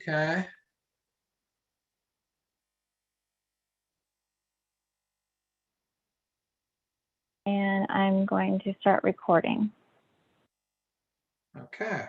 Okay. And I'm going to start recording. Okay.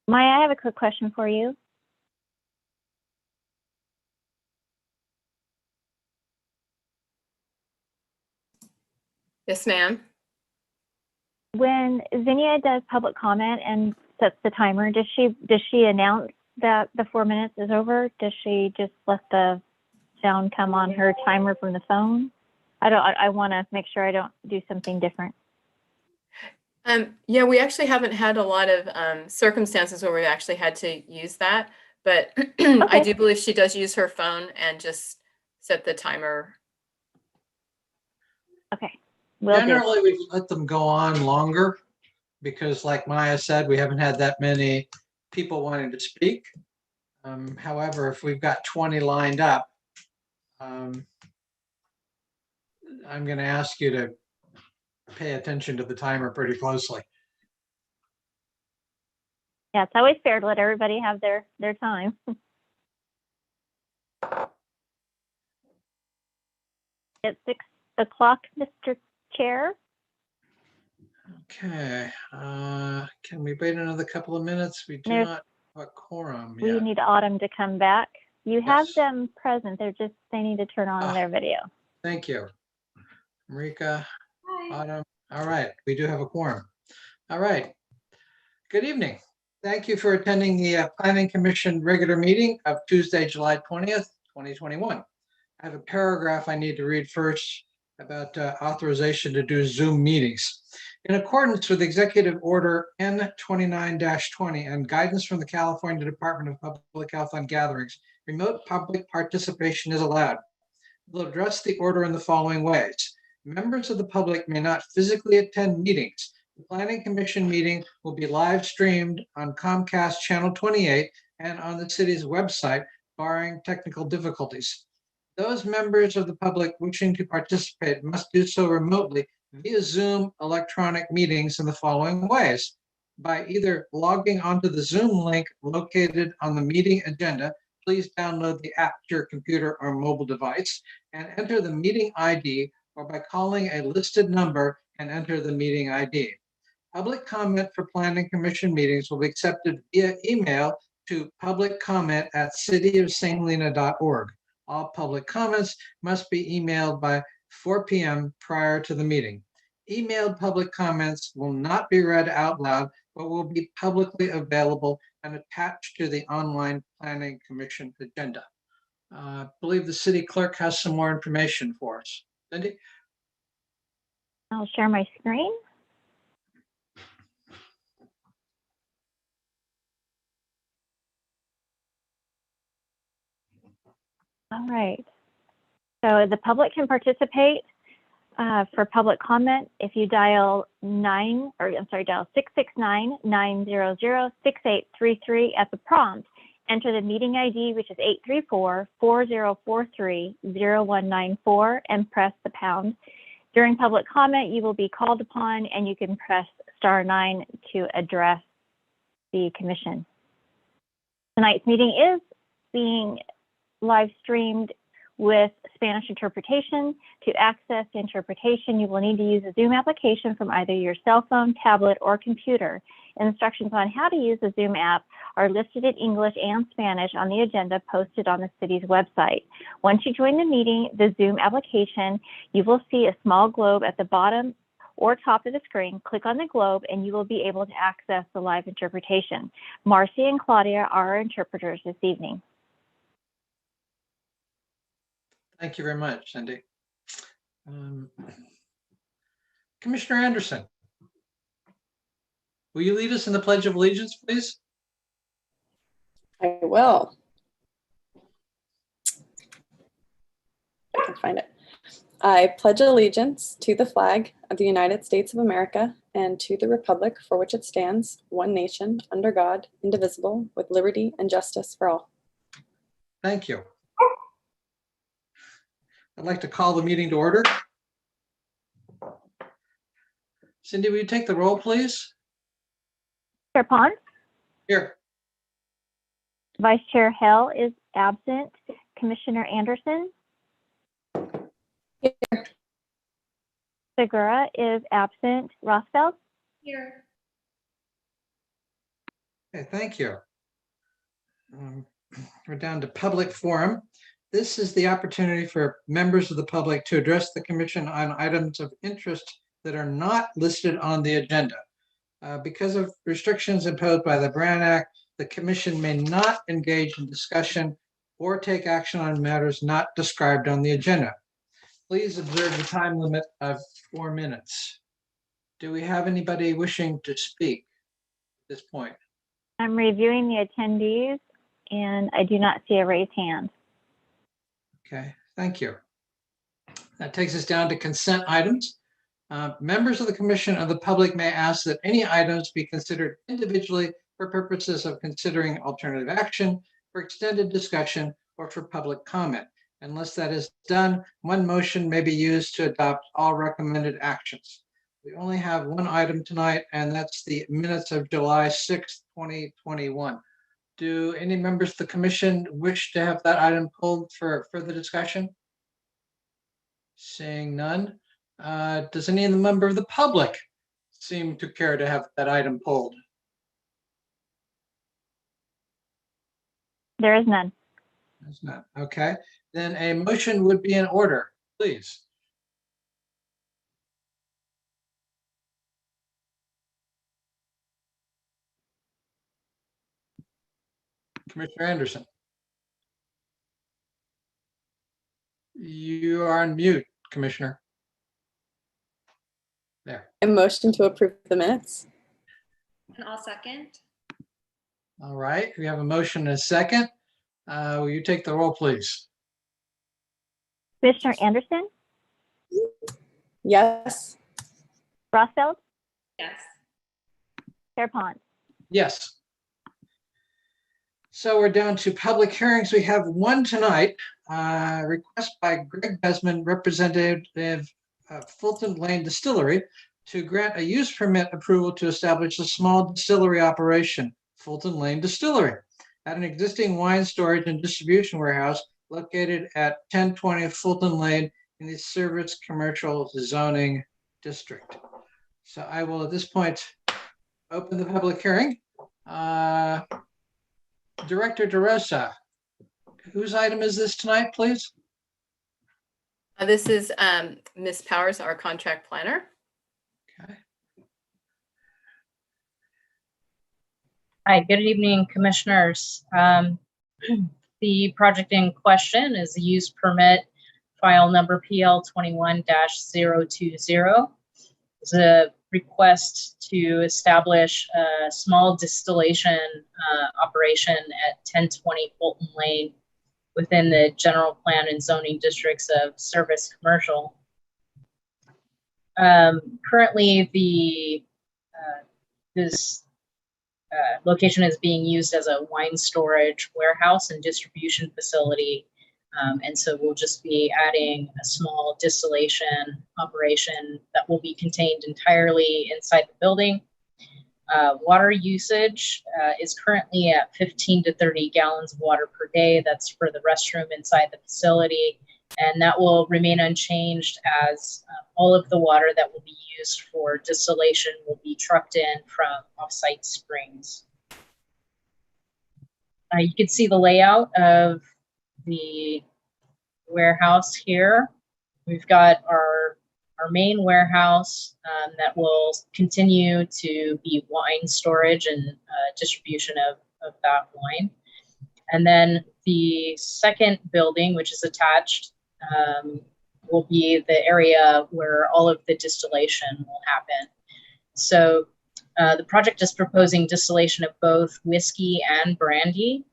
Maya, I have a quick question for you. Yes, ma'am. When Zinnia does public comment and sets the timer, does she announce that the 4 minutes is over? Does she just let the sound come on her timer from the phone? I want to make sure I don't do something different. Yeah, we actually haven't had a lot of circumstances where we've actually had to use that, but I do believe she does use her phone and just set the timer. Okay, will do. Generally, we let them go on longer because, like Maya said, we haven't had that many people wanting to speak. However, if we've got 20 lined up, I'm going to ask you to pay attention to the timer pretty closely. Yeah, it's always fair to let everybody have their time. It's 6 o'clock, Mr. Chair. Okay. Can we wait another couple of minutes? We do not have a quorum We yet. need Autumn to come back. You have Yes. them present. They need to turn on their video. Thank you. Marika, Autumn. All right, we do have a quorum. All right. Good evening. Thank you for attending the Planning Commission regular meeting of Tuesday, July 20th, 2021. I have a paragraph I need to read first about authorization to do Zoom meetings. In accordance with Executive Order N29-20 and guidance from the California Department of Public Health on gatherings, remote public participation is allowed. We'll address the order in the following ways. Members of the public may not physically attend meetings. The Planning Commission meeting will be live streamed on Comcast Channel 28 and on the city's website, barring technical difficulties. Those members of the public wishing to participate must do so remotely via Zoom electronic meetings in the following ways. By either logging onto the Zoom link located on the meeting agenda, please download the app to your computer or mobile device and enter the meeting ID, or by calling a listed number and enter the meeting ID. Public comment for Planning Commission meetings will be accepted via email to publiccomment@cityofsthelena.org. All public comments must be emailed by 4 p.m. prior to the meeting. Emailed public comments will not be read out loud, but will be publicly available and attached to the online Planning Commission agenda. I believe the city clerk has some more information for us. Cindy? I'll share my screen. All right. So the public can participate for public comment if you dial 669-900-6833 at the prompt. Enter the meeting ID, which is 834-4043-0194, and press the pound. During public comment, you will be called upon, and you can press *9 to address the commission. Tonight's meeting is being live streamed with Spanish interpretation. To access the interpretation, you will need to use a Zoom application from either your cell phone, tablet, or computer. Instructions on how to use the Zoom app are listed in English and Spanish on the agenda posted on the city's website. Once you join the meeting, the Zoom application, you will see a small globe at the bottom or top of the screen. Click on the globe and you will be able to access the live interpretation. Marcy and Claudia are our interpreters this evening. Thank you very much, Cindy. Commissioner Anderson, will you lead us in the Pledge of Allegiance, please? I will. I can find it. I pledge allegiance to the flag of the United States of America and to the republic for which it stands, one nation, under God, indivisible, with liberty and justice for all. Thank you. I'd like to call the meeting to order. Cindy, will you take the roll, please? Chair Pons? Here. Vice Chair Hell is absent. Commissioner Anderson? Here. Segura is absent. Rosfeld? Here. Okay, thank you. We're down to public forum. This is the opportunity for members of the public to address the commission on items of interest that are not listed on the agenda. Because of restrictions imposed by the Brand Act, the commission may not engage in discussion or take action on matters not described on the agenda. Please observe the time limit of 4 minutes. Do we have anybody wishing to speak at this point? I'm reviewing the attendees and I do not see a raised hand. Okay, thank you. That takes us down to consent items. Members of the commission or the public may ask that any items be considered individually for purposes of considering alternative action, for extended discussion, or for public comment. Unless that is done, one motion may be used to adopt all recommended actions. We only have one item tonight, and that's the minutes of July 6th, 2021. Do any members of the commission wish to have that item pulled for further discussion? Seeing none. Does any member of the public seem to care to have that item pulled? There is none. There's none. Okay, then a motion would be in order, please. Commissioner Anderson. You are on mute, Commissioner. There. A motion to approve the minutes. And I'll second. All right, we have a motion and a second. Will you take the roll, please? Commissioner Anderson, Yes. Rothfeld, Yes. Pierpont. Yes. So we're down to public hearings. We have one tonight, request by Greg Desmond, representative of Fulton Lane Distillery, to grant a use permit approval to establish a small distillery operation, Fulton Lane Distillery, at an existing wine storage and distribution warehouse located at 1020 Fulton Lane in the Service Commercial Zoning District. So I will at this point open the public hearing. Director DeRosa, whose item is this tonight, please? This is Ms. Powers, our contract planner. Okay. Hi, good evening, commissioners. The project in question is the use permit file number PL 21-020. It's a request to establish a small distillation operation at 1020 Fulton Lane within the general plan and zoning districts of Service Commercial. Currently, this location is being used as a wine storage warehouse and distribution facility. And so we'll just be adding a small distillation operation that will be contained entirely inside the building. Water usage is currently at 15 to 30 gallons of water per day. That's for the restroom inside the facility. And that will remain unchanged as all of the water that will be used for distillation will be trucked in from off-site springs. You can see the layout of the warehouse here. We've got our main warehouse that will continue to be wine storage and distribution of that wine. And then the second building, which is attached, will be the area where all of the distillation will happen. So the project is proposing distillation of both whiskey and brandy.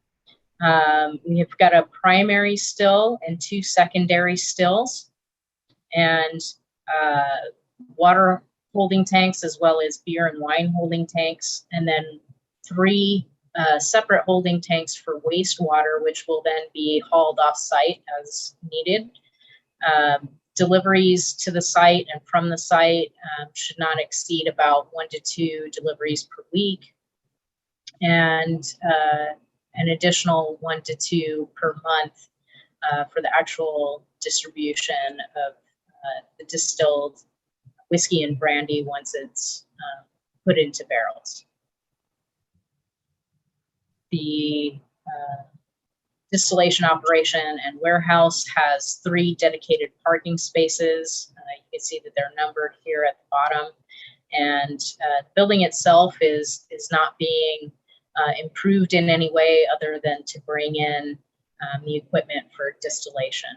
We have got a primary still and 2 secondary stills, and water holding tanks, as well as beer and wine holding tanks, and then 3 separate holding tanks for wastewater, which will then be hauled off site as needed. Deliveries to the site and from the site should not exceed about 1 to 2 deliveries per week, and an additional 1 to 2 per month for the actual distribution of the distilled whiskey and brandy once it's put into barrels. The distillation operation and warehouse has 3 dedicated parking spaces. You can see that they're numbered here at the bottom. And the building itself is not being improved in any way other than to bring in the equipment for distillation.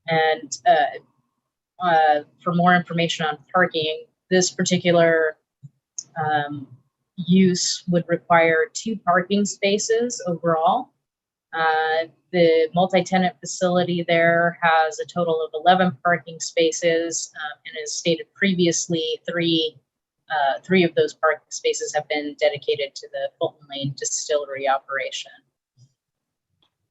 And for more information on parking, this particular use would require 2 parking spaces overall. The multi-tenant facility there has a total of 11 parking spaces, and as stated previously, three of those parking spaces have been dedicated to the Fulton Lane Distillery operation.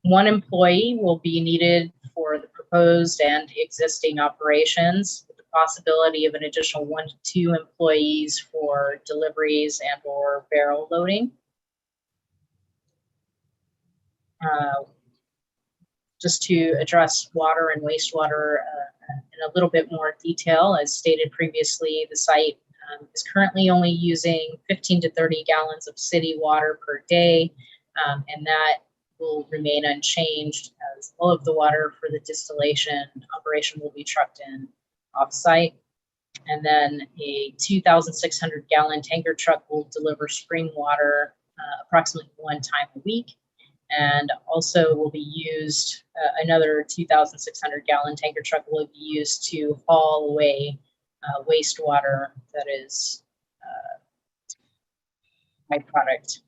One employee will be needed for the proposed and existing operations, with the possibility of an additional 1 to 2 employees for deliveries and or barrel loading. Just to address water and wastewater in a little bit more detail, as stated previously, the site is currently only using 15 to 30 gallons of city water per day, and that will remain unchanged, as all of the water for the distillation operation will be trucked in off-site. And then a 2,600 gallon tanker truck will deliver spring water approximately 1 time a week, and also will be used, another 2,600 gallon tanker truck will be used to haul away wastewater that is byproduct.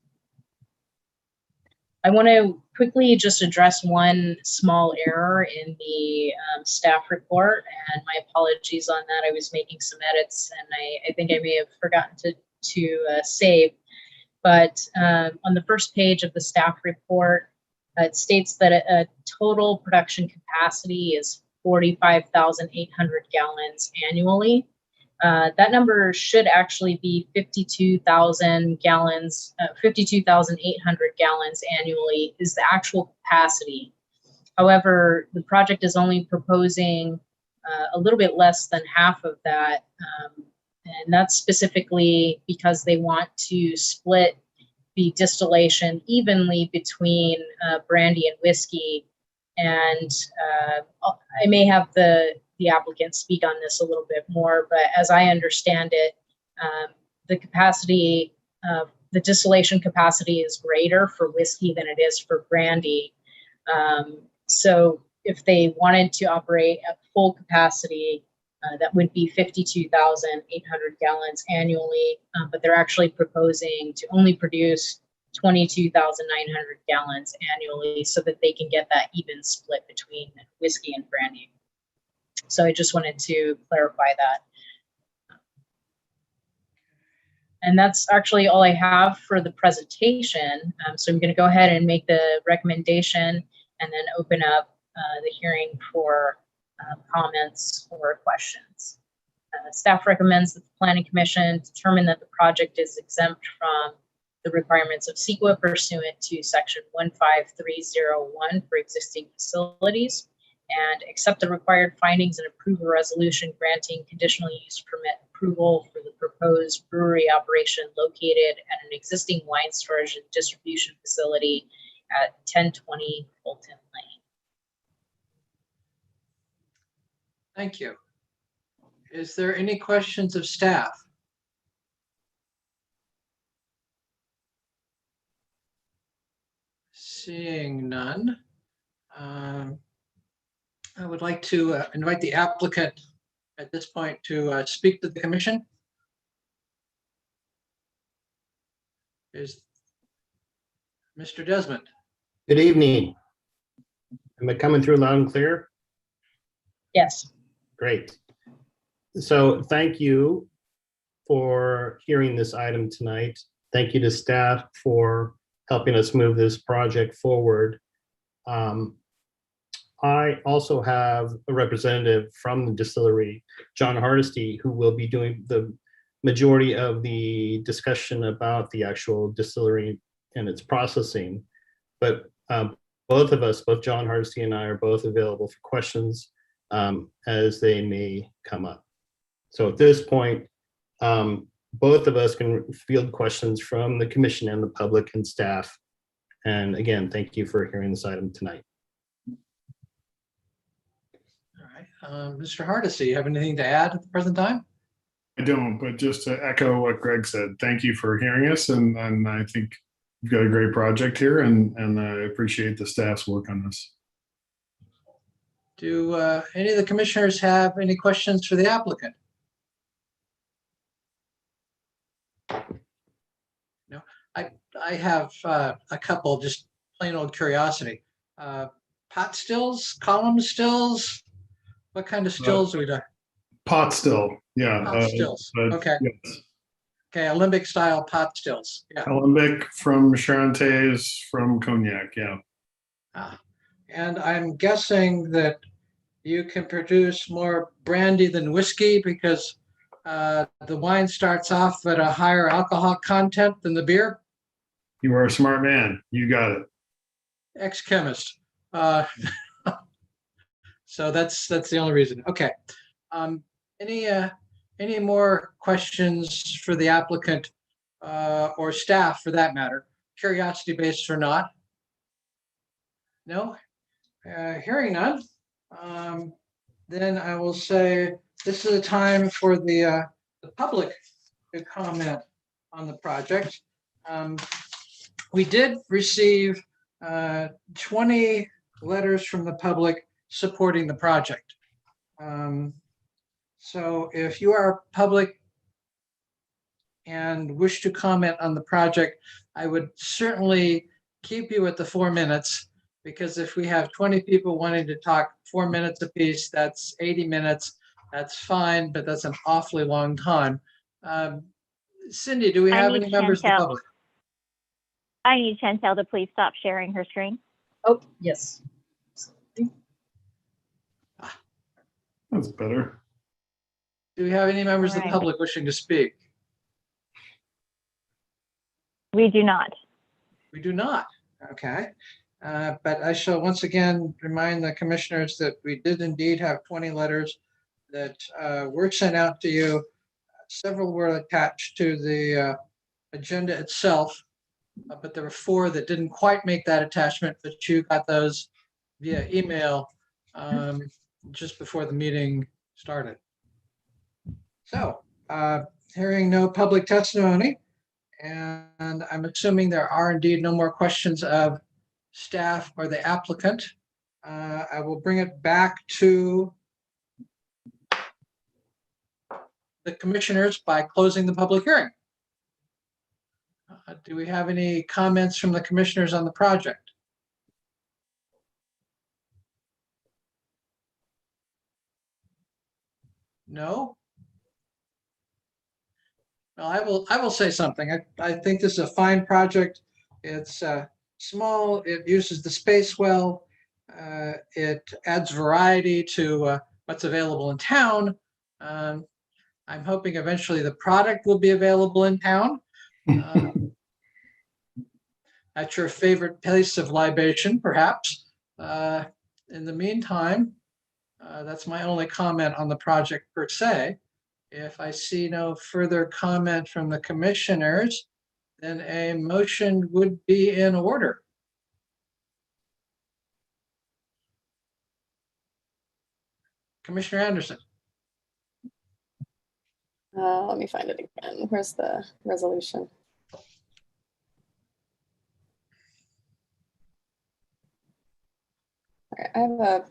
I want to quickly just address one small error in the staff report, and my apologies on that. I was making some edits, and I think I may have forgotten to save. But on the first page of the staff report, it states that a total production capacity is 45,800 gallons annually. That number should actually be 52,000 gallons, 52,800 gallons annually is the actual capacity. However, the project is only proposing a little bit less than half of that. And that's specifically because they want to split the distillation evenly between brandy and whiskey. And I may have the applicant speak on this a little bit more, but as I understand it, the capacity, the distillation capacity is greater for whiskey than it is for brandy. So if they wanted to operate at full capacity, that would be 52,800 gallons annually, but they're actually proposing to only produce 22,900 gallons annually so that they can get that even split between whiskey and brandy. So I just wanted to clarify that. And that's actually all I have for the presentation. So I'm going to go ahead and make the recommendation and then open up the hearing for comments or questions. Staff recommends that the Planning Commission determine that the project is exempt from the requirements of CEQA pursuant to Section 15301 for existing facilities, and accept the required findings and approve a resolution granting conditional use permit approval for the proposed brewery operation located at an existing wine storage and distribution facility at 1020 Fulton Lane. Thank you. Is there any questions of staff? Seeing none, I would like to invite the applicant at this point to speak to the commission. Is Mr. Desmond? Good evening. Am I coming through loud and clear? Yes. Great. So thank you for hearing this item tonight. Thank you to staff for helping us move this project forward. I also have a representative from the distillery, John Hardesty, who will be doing the majority of the discussion about the actual distillery and its processing. But both of us, both John Hardesty and I, are both available for questions as they may come up. So at this point, both of us can field questions from the commission and the public and staff. And again, thank you for hearing this item tonight. All right, Mr. Hardesty, you have anything to add at the present time? I don't, but just to echo what Greg said, thank you for hearing us. And I think we've got a great project here, and I appreciate the staff's work on this. Do any of the commissioners have any questions for the applicant? No, I have a couple just plain old curiosity. Pot stills, column stills? What kind of stills are we doing? Pot still, yeah. Pot stills, okay. Yes. Okay, Olympic style pot stills, yeah. Alembic from Charantes from Cognac, yeah. And I'm guessing that you can produce more brandy than whiskey because the wine starts off at a higher alcohol content than the beer. You are a smart man. You got it. Ex-chemist. So that's the only reason. Okay. Any more questions for the applicant or staff for that matter, curiosity based or not? No? Hearing none, then I will say this is a time for the public to comment on the project. We did receive 20 letters from the public supporting the project. So if you are public and wish to comment on the project, I would certainly keep you at the 4 minutes, because if we have 20 people wanting to talk 4 minutes apiece, that's 80 minutes. That's fine, but that's an awfully long time. Cindy, do we have any members of the public? I need Chantel to please stop sharing her screen. Oh, yes. That's better. Do we have any members of the Alright. public wishing to speak? We do not. We do not. Okay. But I shall once again remind the commissioners that we did indeed have 20 letters that were sent out to you. Several were attached to the agenda itself, but there were 4 that didn't quite make that attachment, but you got those via email just before the meeting started. So, hearing no public testimony, and I'm assuming there are indeed no more questions of staff or the applicant, I will bring it back to the commissioners by closing the public hearing. Do we have any comments from the commissioners on the project? No? Well, I will say something. I think this is a fine project. It's small. It uses the space well. It adds variety to what's available in town. I'm hoping eventually the product will be available in town. At your favorite place of libation, perhaps. In the meantime, that's my only comment on the project per se. If I see no further comment from the commissioners, then a motion would be in order. Commissioner Anderson. Let me find it again. Where's the resolution? All right, I have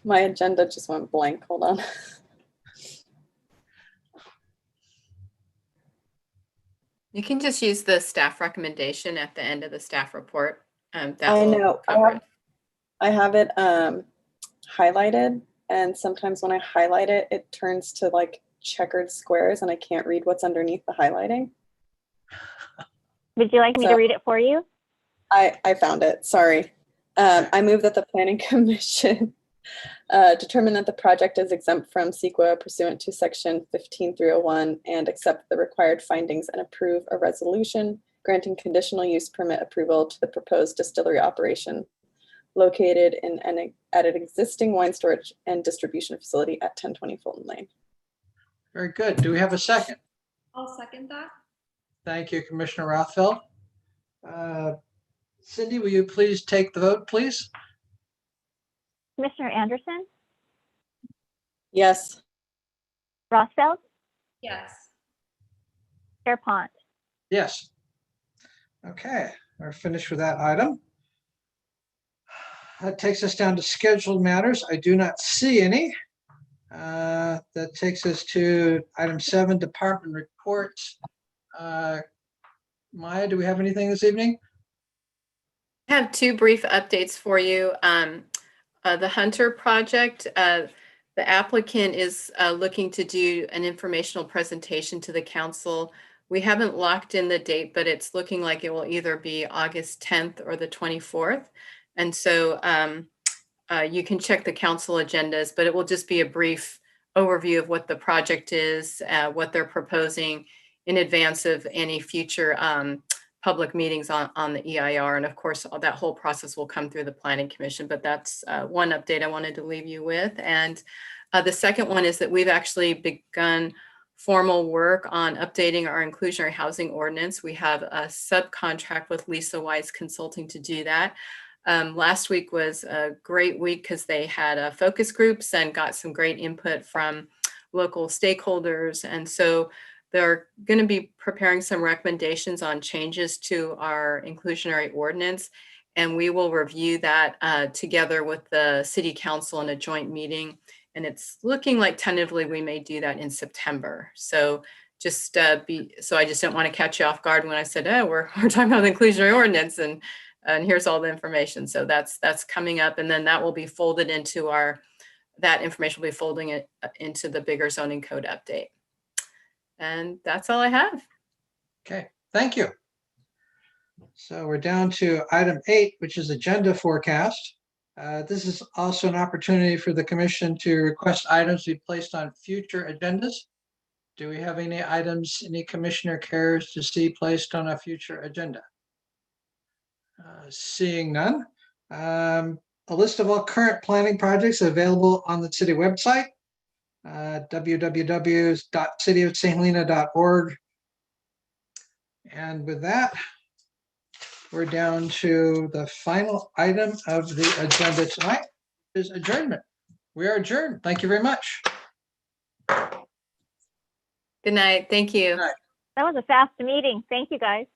my agenda just went blank. Hold on. You can just use the staff recommendation at the end of the staff report. That I will know. cover it. I have it highlighted, and sometimes when I highlight it, it turns to like checkered squares and I can't read what's underneath the highlighting. Would you like me to read it for you? I found it. Sorry. I move that the Planning Commission determine that the project is exempt from CEQA pursuant to section 15301 and accept the required findings and approve a resolution granting conditional use permit approval to the proposed distillery operation located at an existing wine storage and distribution facility at 1020 Fulton Lane. Very good. Do we have a second? I'll second that. Thank you, Commissioner Rothfeld. Cindy, will you please take the vote, please? Commissioner Anderson, Yes. Rothfeld, Yes. Chair Pont. Yes. Okay, we're finished with that item. That takes us down to scheduled matters. I do not see any. That takes us to item 7, department reports. Maya, do we have anything this evening? I have two brief updates for you. The Hunter project, the applicant is looking to do an informational presentation to the council. We haven't locked in the date, but it's looking like it will either be August 10th or the 24th. And so you can check the council agendas, but it will just be a brief overview of what the project is, what they're proposing in advance of any future public meetings on the EIR. And of course, that whole process will come through the Planning Commission, but that's one update I wanted to leave you with. And the second one is that we've actually begun formal work on updating our inclusionary housing ordinance. We have a subcontract with Lisa Weiss Consulting to do that. Last week was a great week because they had focus groups and got some great input from local stakeholders. And so they're going to be preparing some recommendations on changes to our inclusionary ordinance. And we will review that together with the city council in a joint meeting. And it's looking like tentatively we may do that in September. So just I just didn't want to catch you off guard when I said, oh, we're talking about the inclusionary ordinance and here's all the information. So that's coming up. And then that will be folded into that information will be folding it into the bigger zoning code update. And that's all I have. Okay, thank you. So we're down to item 8, which is agenda forecast. This is also an opportunity for the commission to request items to be placed on future agendas. Do we have any items any commissioner cares to see placed on a future agenda? Seeing none. A list of all current planning projects available on the city website, www.cityofsthelena.org. And with that, we're down to the final item of the agenda tonight, which is adjournment. We are adjourned. Thank you very much. Good night. Thank you. Good night. That was a fast meeting. Thank you, guys.